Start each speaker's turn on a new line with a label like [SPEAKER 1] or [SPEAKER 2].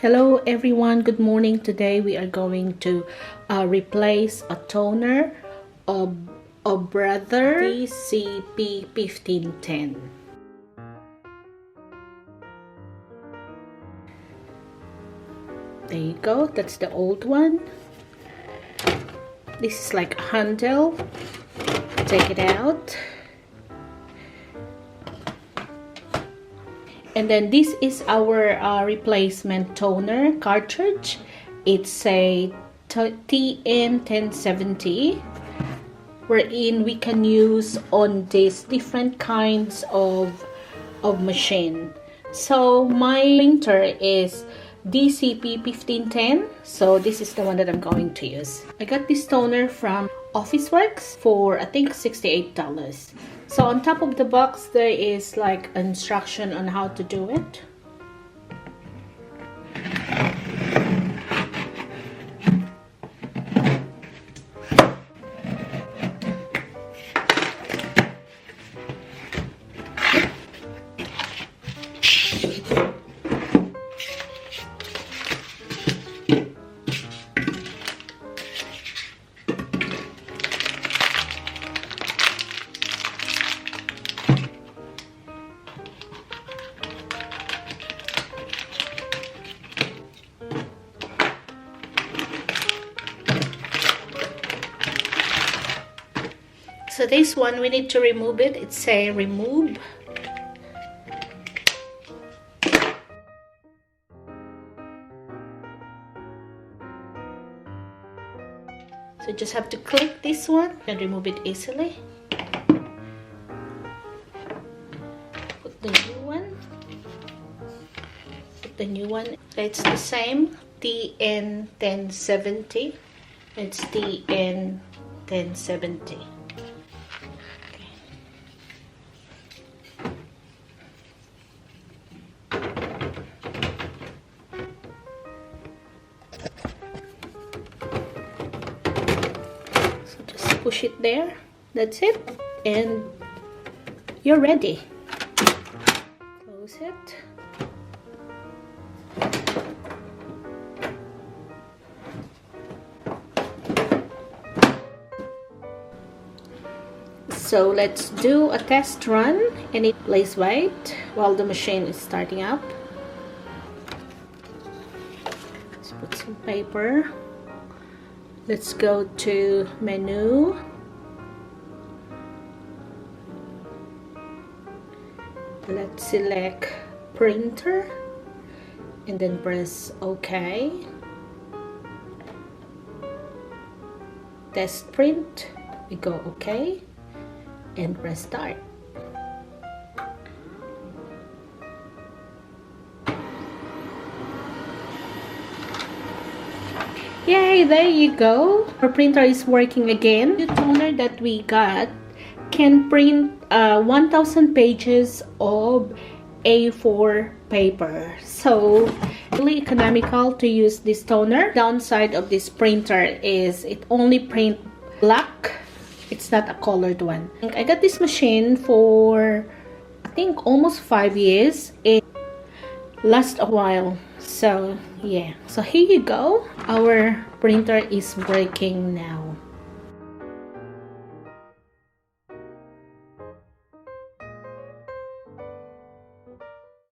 [SPEAKER 1] Hello everyone, good morning. Today we are going to replace a toner of Brother DCP 1510. There you go, that's the old one. This is like a handle. Take it out. And then this is our replacement toner cartridge. It's a TN1070, wherein we can use on these different kinds of machine. So my printer is DCP 1510, so this is the one that I'm going to use. I got this toner from Officeworks for I think $68. So on top of the box there is like instruction on how to do it. So this one, we need to remove it. It's a remove. So just have to click this one and remove it easily. Put the new one. Put the new one. It's the same, TN1070. It's TN1070. Push it there, that's it, and you're ready. Close it. So let's do a test run, and please wait while the machine is starting up. Let's put some paper. Let's go to menu. Let's select printer and then press OK. Test print. We go OK and press start. Yay, there you go. Our printer is working again. The toner that we got can print 1000 pages of A4 paper. So really economical to use this toner. Downside of this printer is it only print black. It's not a colored one. I got this machine for I think almost 5 years. It lasts a while. So yeah, so here you go. Our printer is working now.